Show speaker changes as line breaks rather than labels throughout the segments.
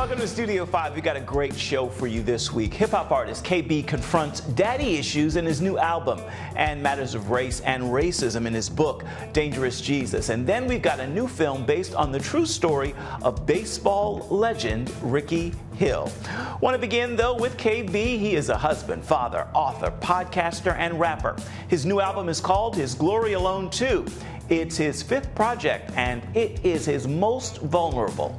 Welcome to Studio 5. We got a great show for you this week. Hip-hop artist KB confronts daddy issues in his new album and matters of race and racism in his book, Dangerous Jesus. And then we've got a new film based on the true story of baseball legend Ricky Hill. Want to begin, though, with KB. He is a husband, father, author, podcaster, and rapper. His new album is called His Glory Alone 2. It's his fifth project, and it is his most vulnerable.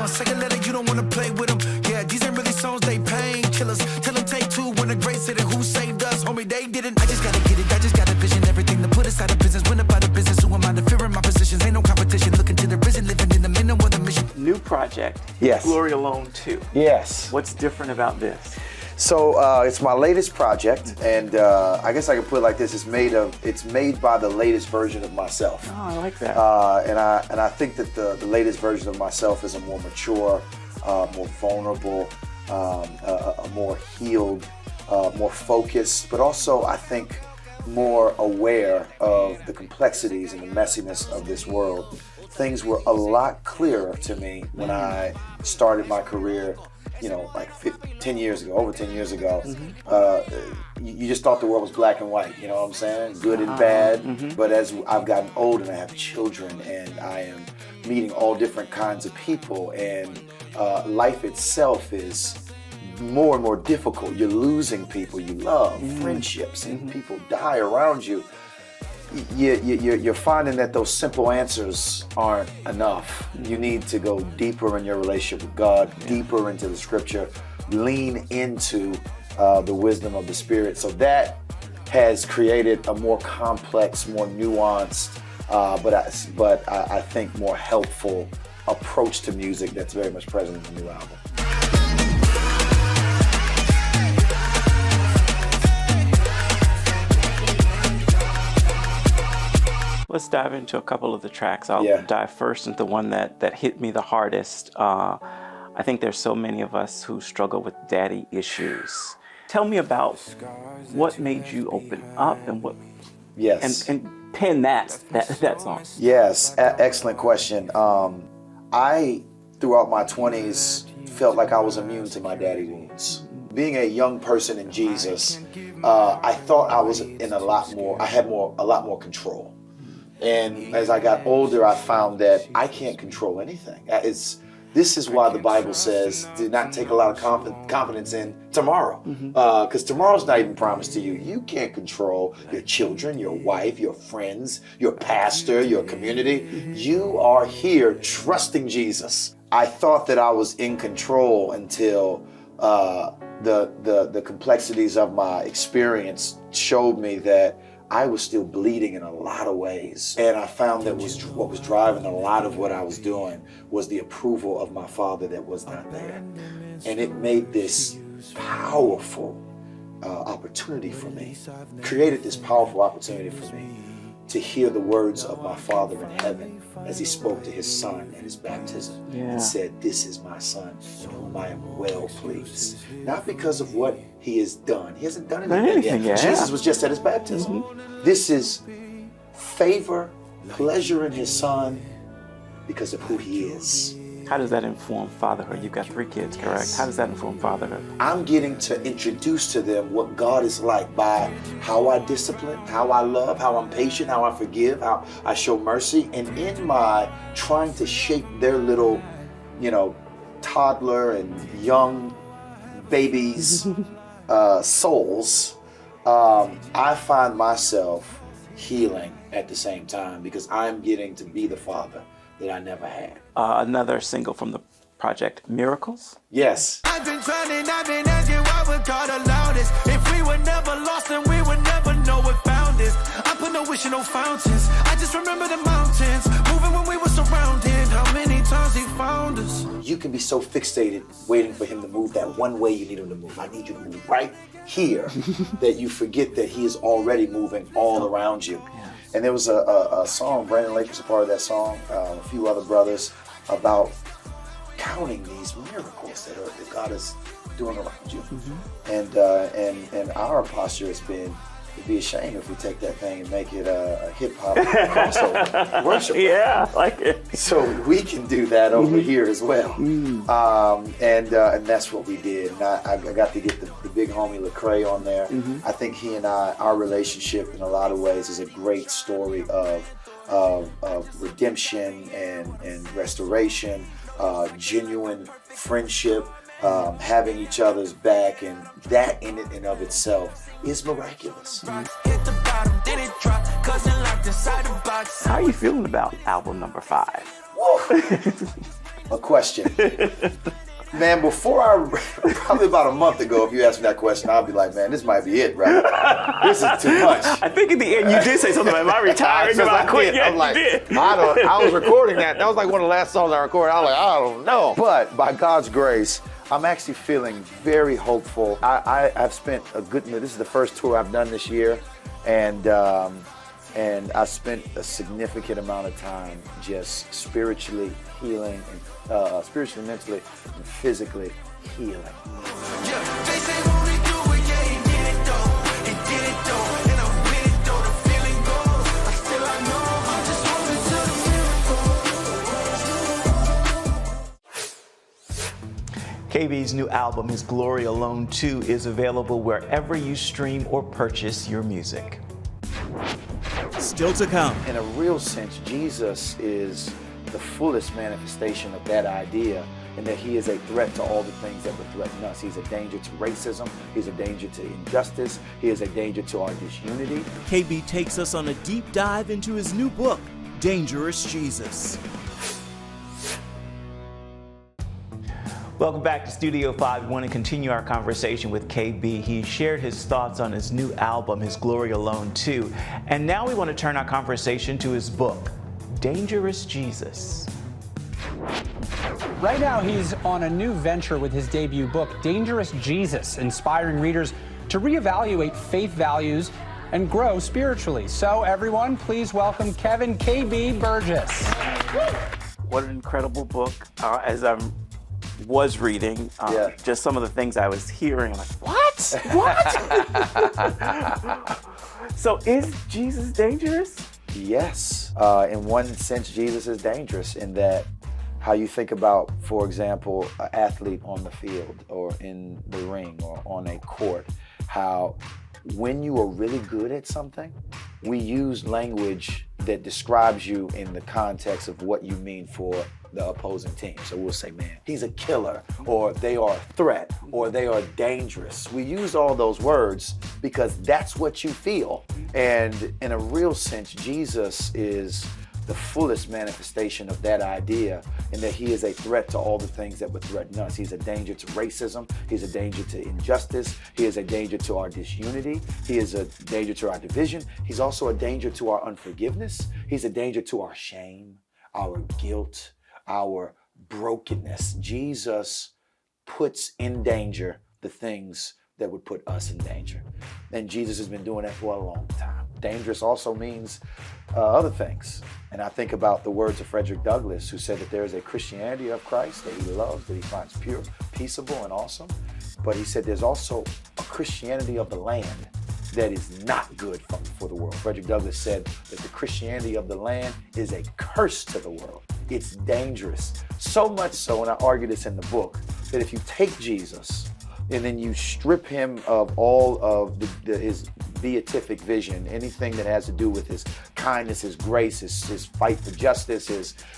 Second letter, you don't want to play with them. Yeah, these ain't really songs, they painkillers. Tell them take two when the great said it. Who saved us? Homie, they didn't. I just gotta get it, I just got a vision. Everything to put us out of business. Went up out of business. Who am I to fear in my positions? Ain't no competition. Looking to the prison, living in the middle of the mission.
New project,
Yes.
Glory Alone 2.
Yes.
What's different about this?
So it's my latest project, and I guess I could put it like this: it's made by the latest version of myself.
Oh, I like that.
And I think that the latest version of myself is a more mature, more vulnerable, a more healed, more focused, but also I think more aware of the complexities and the messiness of this world. Things were a lot clearer to me when I started my career. You know, like 10 years ago, over 10 years ago, you just thought the world was black and white, you know what I'm saying? Good and bad. But as I've gotten old and I have children and I am meeting all different kinds of people, and life itself is more and more difficult. You're losing people you love, friendships, and people die around you. You're finding that those simple answers aren't enough. You need to go deeper in your relationship with God, deeper into the scripture, lean into the wisdom of the Spirit. So that has created a more complex, more nuanced, but I think more helpful approach to music that's very much present in the new album.
Let's dive into a couple of the tracks. I'll dive first into the one that hit me the hardest. I think there's so many of us who struggle with daddy issues. Tell me about what made you open up and what and pen that song.
Yes, excellent question. I, throughout my 20s, felt like I was immune to my daddy wounds. Being a young person in Jesus, I thought I was in a lot more control. And as I got older, I found that I can't control anything. This is why the Bible says, do not take a lot of confidence in tomorrow. Because tomorrow's not even promised to you. You can't control your children, your wife, your friends, your pastor, your community. You are here trusting Jesus. I thought that I was in control until the complexities of my experience showed me that I was still bleeding in a lot of ways. And I found that what was driving a lot of what I was doing was the approval of my father that was not there. And it made this powerful opportunity for me, created this powerful opportunity for me to hear the words of my Father in heaven as he spoke to his son at his baptism and said, "This is my son in whom I am well pleased." Not because of what he has done. He hasn't done anything yet. Jesus was just at his baptism. This is favor, pleasure in his son because of who he is.
How does that inform fatherhood? You've got 3 kids, correct? How does that inform fatherhood?
I'm getting to introduce to them what God is like by how I discipline, how I love, how I'm patient, how I forgive, how I show mercy. And in my trying to shape their little, toddler and young babies' souls, I find myself healing at the same time because I'm getting to be the father that I never had.
Another single from the project, Miracles?
Yes.
I've been trying, I've been asking why would God allow this? If we were never lost, then we would never know what found us. I put no wish in no fountains. I just remember the mountains, moving when we were surrounded. How many times he found us?
You can be so fixated waiting for him to move that one way you need him to move. I need you to move right here that you forget that he is already moving all around you. And there was a song, Brandon Lake was a part of that song, a few other brothers, about counting these miracles that God is doing around you. And our posture has been, it'd be a shame if we take that thing and make it a hip hop crossover worship.
Yeah, I like it.
So we can do that over here as well. And that's what we did. And I got to get the big homie Lecrae on there. I think he and our relationship in a lot of ways is a great story of redemption and restoration, genuine friendship, having each other's back, and that in and of itself is miraculous.
How are you feeling about album number 5?
A question. Man, probably about a month ago, if you asked me that question, I'd be like, man, this might be it, right? This is too much.
I think in the end you did say something like, am I retiring? Am I quit? Yeah,
I'm like,
you did.
I was recording that. That was like one of the last songs I recorded. I was like, I don't know.
But by God's grace, I'm actually feeling very hopeful. I've spent this is the first tour I've done this year, and I spent a significant amount of time just spiritually healing, and spiritually, mentally, and physically healing.
KB's new album, His Glory Alone 2, is available wherever you stream or purchase your music. Still to come.
In a real sense, Jesus is the fullest manifestation of that idea, and that he is a threat to all the things that would threaten us. He's a danger to racism. He's a danger to injustice. He is a danger to our disunity.
KB takes us on a deep dive into his new book, Dangerous Jesus.
Welcome back to Studio 5. We want to continue our conversation with KB. He shared his thoughts on his new album, His Glory Alone 2. And now we want to turn our conversation to his book, Dangerous Jesus.
Right now, he's on a new venture with his debut book, Dangerous Jesus, inspiring readers to reevaluate faith values and grow spiritually. So, everyone, please welcome Kevin KB Burgess.
What an incredible book. As I was reading, just some of the things I was hearing, I'm like, what? What? So is Jesus dangerous?
Yes. In one sense, Jesus is dangerous in that how you think about, for example, an athlete on the field or in the ring or on a court, how when you are really good at something, we use language that describes you in the context of what you mean for the opposing team. So we'll say, man, he's a killer, or they are a threat, or they are dangerous. We use all those words because that's what you feel. And in a real sense, Jesus is the fullest manifestation of that idea, in that he is a threat to all the things that would threaten us. He's a danger to racism. He's a danger to injustice. He is a danger to our disunity. He is a danger to our division. He's also a danger to our unforgiveness. He's a danger to our shame, our guilt, our brokenness. Jesus puts in danger the things that would put us in danger. And Jesus has been doing that for a long time. Dangerous also means other things. And I think about the words of Frederick Douglass, who said that there is a Christianity of Christ that he loves, that he finds pure, peaceable, and awesome. But he said there's also a Christianity of the land that is not good for the world. Frederick Douglass said that the Christianity of the land is a curse to the world. It's dangerous. So much so, and I argue this in the book, that if you take Jesus and then you strip him of all of his beatific vision, anything that has to do with his kindness, his grace, his fight for justice,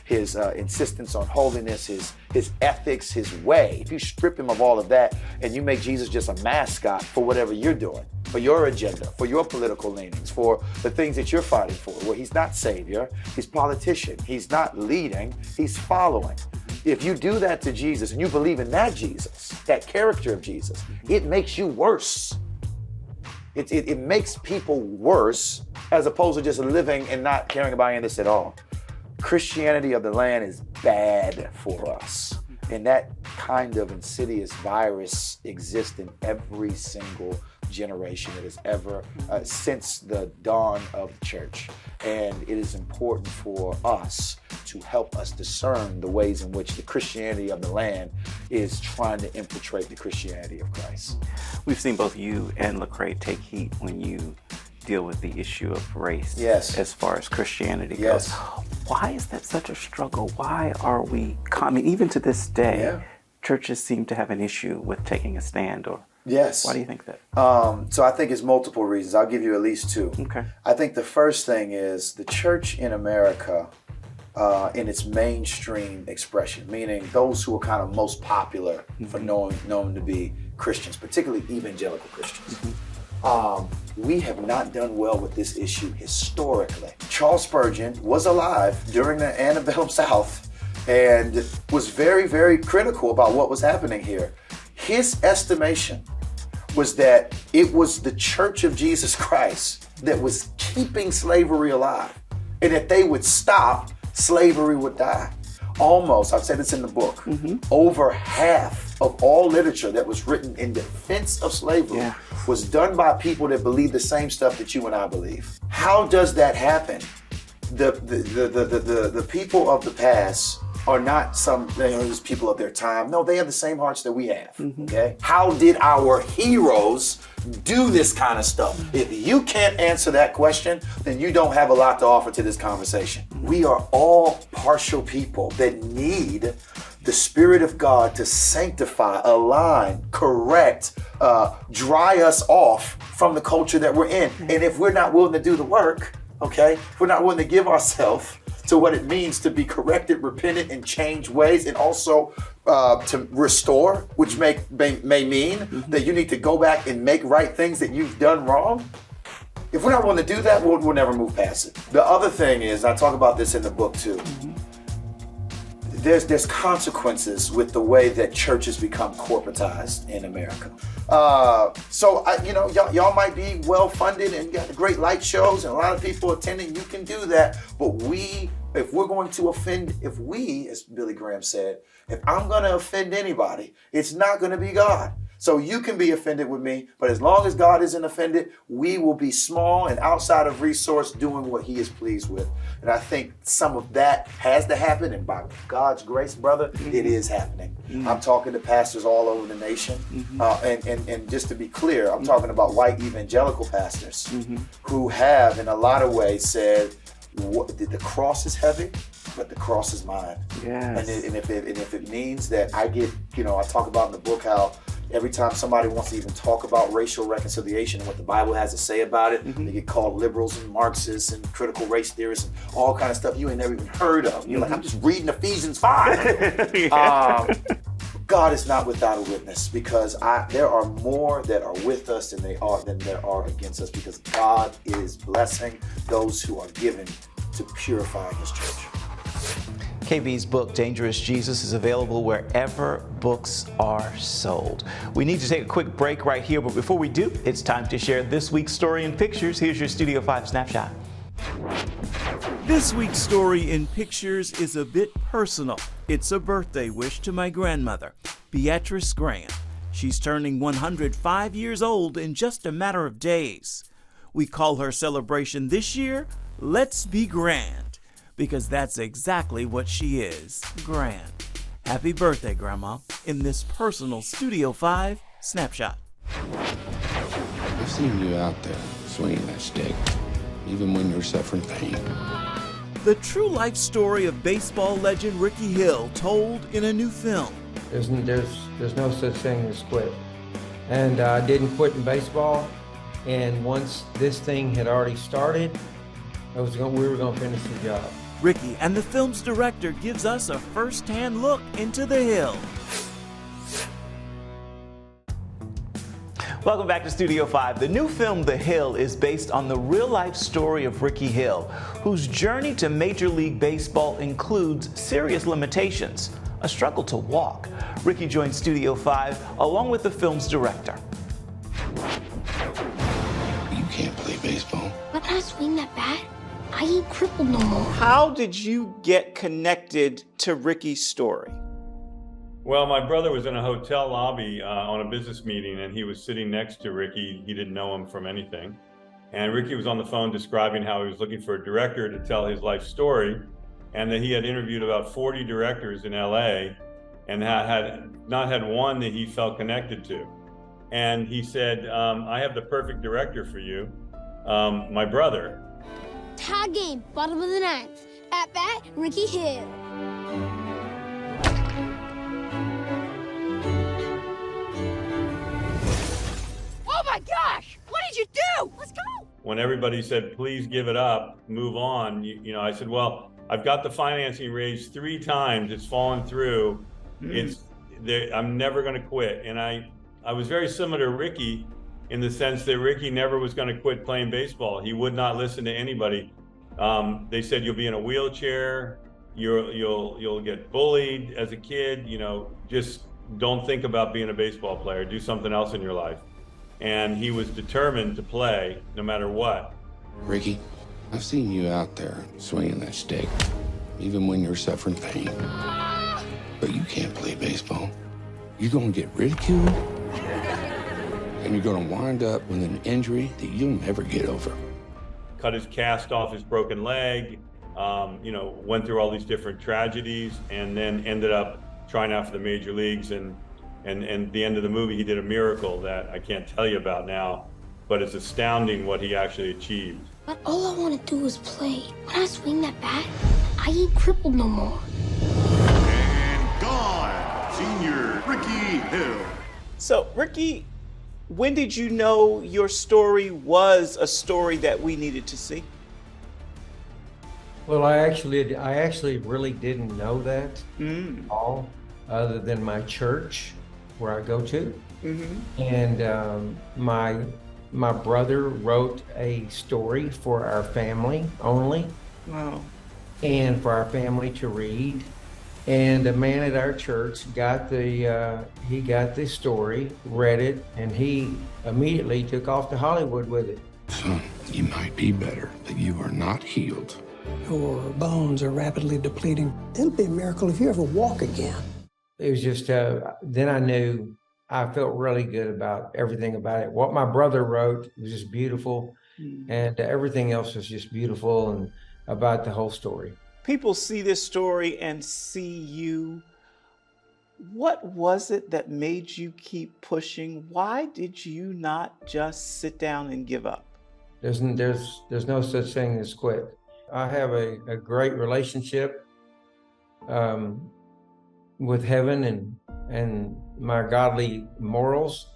his insistence on holiness, his ethics, his way. If you strip him of all of that and you make Jesus just a mascot for whatever you're doing, for your agenda, for your political leanings, for the things that you're fighting for, where he's not savior, he's politician, he's not leading, he's following. If you do that to Jesus and you believe in that Jesus, that character of Jesus, it makes you worse. It makes people worse, as opposed to just living and not caring about any of this at all. Christianity of the land is bad for us. And that kind of insidious virus exists in every single generation that has ever, since the dawn of the church. And it is important for us to help us discern the ways in which the Christianity of the land is trying to infiltrate the Christianity of Christ.
We've seen both you and Lecrae take heat when you
deal with the issue of race
Yes.
as far as Christianity
Yes.
goes. Why is that such a struggle? Why are we, I mean, even to this day,
Yeah.
churches seem to have an issue with taking a stand, or
Yes.
why do you think that?
So I think it's multiple reasons. I'll give you at least two.
Okay.
I think the first thing is the church in America, in its mainstream expression, meaning those who are kind of most popular for known to be Christians, particularly evangelical Christians. We have not done well with this issue historically. Charles Spurgeon was alive during the antebellum South and was very, very critical about what was happening here. His estimation was that it was the Church of Jesus Christ that was keeping slavery alive. And if they would stop, slavery would die. Almost, I've said this in the book, over half of all literature that was written in defense of slavery was done by people that believe the same stuff that you and I believe. How does that happen? The people of the past are not some just people of their time. No, they have the same hearts that we have. Okay? How did our heroes do this kind of stuff? If you can't answer that question, then you don't have a lot to offer to this conversation. We are all partial people that need the Spirit of God to sanctify, align, correct, dry us off from the culture that we're in. And if we're not willing to do the work, okay, if we're not willing to give ourselves to what it means to be corrected, repentant, and change ways, and also to restore, which may mean that you need to go back and make right things that you've done wrong. If we're not willing to do that, we'll never move past it. The other thing is, I talk about this in the book too, there's consequences with the way that churches become corporatized in America. So y'all might be well funded and got great light shows and a lot of people attending. You can do that, but if we're going to offend, as Billy Graham said, if I'm going to offend anybody, it's not going to be God. So you can be offended with me, but as long as God isn't offended, we will be small and outside of resource doing what he is pleased with. And I think some of that has to happen, and by God's grace, brother, it is happening. I'm talking to pastors all over the nation, and just to be clear, I'm talking about white evangelical pastors who have, in a lot of ways, said, the cross is heavy, but the cross is mine.
Yes.
And if it means that I get, I talk about in the book how every time somebody wants to even talk about racial reconciliation and what the Bible has to say about it, they get called liberals and Marxists and critical race theorists and all kind of stuff you ain't never even heard of. You're like, I'm just reading Ephesians 5. God is not without a witness, because there are more that are with us than there are against us, because God is blessing those who are given to purifying his church.
KB's book, Dangerous Jesus, is available wherever books are sold. We need to take a quick break right here, but before we do, it's time to share this week's story in pictures. Here's your Studio 5 snapshot.
This week's story in pictures is a bit personal. It's a birthday wish to my grandmother, Beatrice Grant. She's turning 105 years old in just a matter of days. We call her celebration this year, Let's Be Grand, because that's exactly what she is, grand. Happy birthday, Grandma, in this personal Studio 5 snapshot.
I've seen you out there swinging that stick, even when you're suffering pain.
The true life story of baseball legend Ricky Hill, told in a new film.
There's no such thing as quit. And I didn't quit in baseball. And once this thing had already started, we were going to finish the job.
Ricky and the film's director gives us a first-hand look into the Hill.
Welcome back to Studio 5. The new film, The Hill, is based on the real-life story of Ricky Hill, whose journey to Major League Baseball includes serious limitations, a struggle to walk. Ricky joined Studio 5 along with the film's director.
You can't play baseball.
But I swing that bat. I ain't crippled no more.
How did you get connected to Ricky's story?
Well, my brother was in a hotel lobby on a business meeting, and he was sitting next to Ricky. He didn't know him from anything. And Ricky was on the phone describing how he was looking for a director to tell his life story, and that he had interviewed about 40 directors in LA and had not had one that he felt connected to. And he said, I have the perfect director for you. My brother.
Tie game, bottom of the ninth. At bat, Ricky Hill.
Oh my gosh! What did you do? Let's go!
When everybody said, please give it up, move on, you know, I said, well, I've got the financing raised 3 times. It's fallen through. I'm never going to quit. And I was very similar to Ricky in the sense that Ricky never was going to quit playing baseball. He would not listen to anybody. They said, you'll be in a wheelchair. You'll get bullied as a kid. You know, just don't think about being a baseball player. Do something else in your life. And he was determined to play no matter what.
Ricky, I've seen you out there swinging that stick, even when you're suffering pain. But you can't play baseball. You're gonna get ridiculed, and you're gonna wind up with an injury that you'll never get over.
Cut his cast off his broken leg, you know, went through all these different tragedies, and then ended up trying out for the major leagues. And the end of the movie, he did a miracle that I can't tell you about now, but it's astounding what he actually achieved.
But all I want to do is play. When I swing that bat, I ain't crippled no more.
And gone, senior Ricky Hill.
So, Ricky, when did you know your story was a story that we needed to see?
Well, I actually really didn't know that at all, other than my church where I go to. And my brother wrote a story for our family only.
Wow.
And for our family to read. And a man at our church got the story, read it, and he immediately took off to Hollywood with it.
Son, you might be better, but you are not healed.
Your bones are rapidly depleting. It'll be a miracle if you ever walk again.
It was just, then I knew, I felt really good about everything about it. What my brother wrote was just beautiful, and everything else was just beautiful and about the whole story.
People see this story and see you. What was it that made you keep pushing? Why did you not just sit down and give up?
There's no such thing as quit. I have a great relationship with heaven and my godly morals,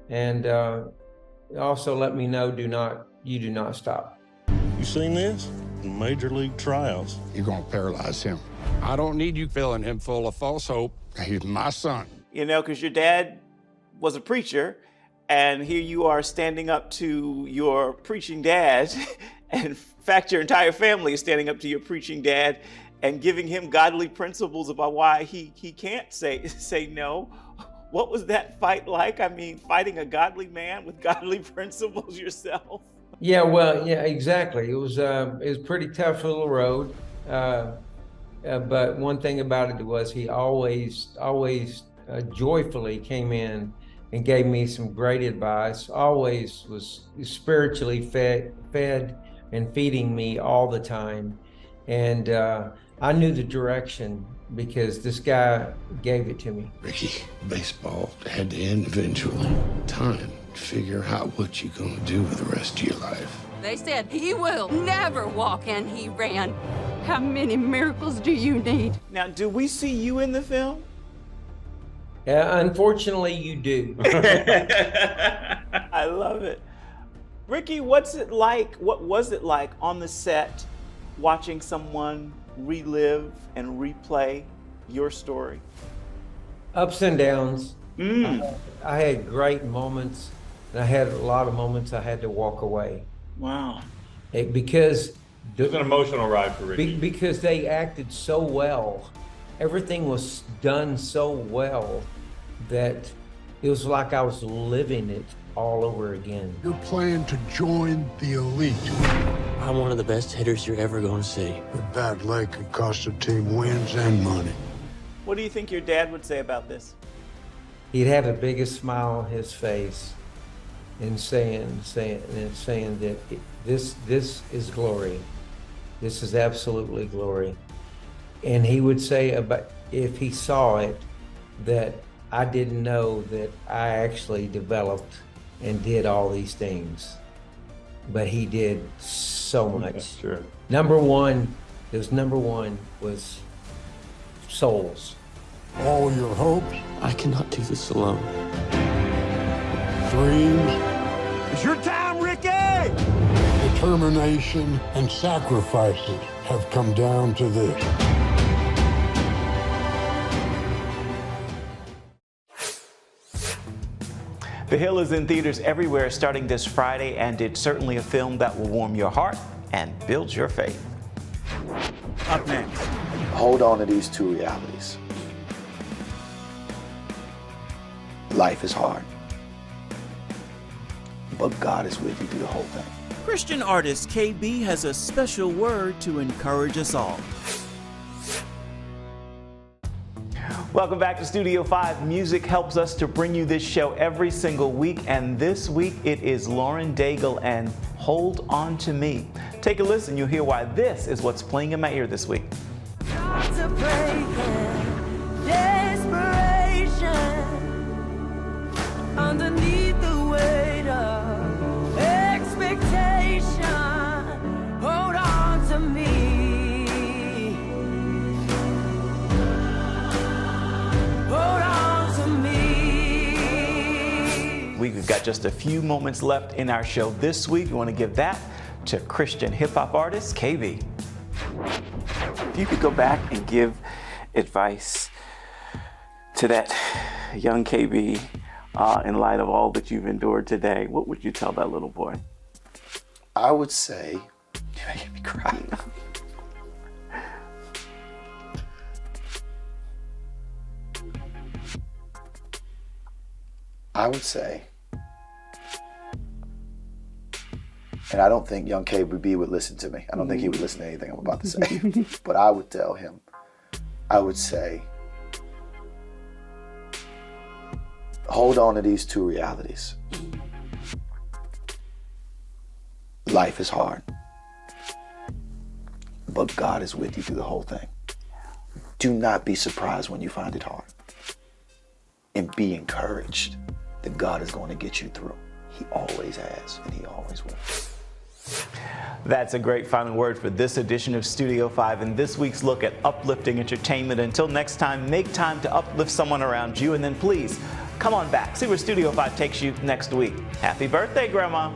and also let me know, you do not stop.
You seen this? Major league trials.
You're gonna paralyze him. I don't need you filling him full of false hope. He's my son.
You know, because your dad was a preacher, and here you are standing up to your preaching dad. And in fact, your entire family is standing up to your preaching dad and giving him godly principles about why he can't say no. What was that fight like? I mean, fighting a godly man with godly principles yourself?
Yeah, well, yeah, exactly. It was a pretty tough little road. But one thing about it was he always joyfully came in and gave me some great advice, always was spiritually fed and feeding me all the time. And I knew the direction because this guy gave it to me.
Ricky, baseball had to end eventually. Time to figure out what you're gonna do with the rest of your life.
They said he will never walk, and he ran. How many miracles do you need?
Now, do we see you in the film?
Unfortunately, you do.
I love it. Ricky, what's it like? What was it like on the set watching someone relive and replay your story?
Ups and downs. I had great moments, and I had a lot of moments I had to walk away.
Wow.
Because
it was an emotional ride for Ricky.
Because they acted so well. Everything was done so well that it was like I was living it all over again.
You're planning to join the elite.
I'm one of the best hitters you're ever going to see.
A bad leg could cost a team wins and money.
What do you think your dad would say about this?
He'd have the biggest smile on his face and saying that this is glory. This is absolutely glory. And he would say about if he saw it that I didn't know that I actually developed and did all these things. but he did so much.
Sure.
Number one was souls.
All your hopes,
I cannot do this alone.
dreams,
It's your time, Ricky!
determination, and sacrifices have come down to this.
The Hill is in theaters everywhere starting this Friday, and it's certainly a film that will warm your heart and build your faith.
Up next.
Hold on to these two realities. Life is hard, but God is with you through the whole thing.
Christian artist KB has a special word to encourage us all.
Welcome back to Studio 5. Music helps us to bring you this show every single week, and this week it is Lauren Daigle and Hold On To Me. Take a listen, you'll hear why this is what's playing in my ear this week.
Underneath the weight of expectation, hold on to me. Hold on to me.
We've got just a few moments left in our show this week. We want to give that to Christian hip-hop artist KB.
If you could go back and give advice to that young KB in light of all that you've endured today, what would you tell that little boy?
I would say, you're making me cry. I would say, and I don't think young KB would listen to me. I don't think he would listen to anything I'm about to say. But I would tell him, I would say, hold on to these two realities. Life is hard, but God is with you through the whole thing. Do not be surprised when you find it hard. And be encouraged that God is going to get you through. He always has, and he always will.
That's a great final word for this edition of Studio 5 and this week's look at uplifting entertainment. Until next time, make time to uplift someone around you, and then please come on back. See where Studio 5 takes you next week. Happy birthday, Grandma.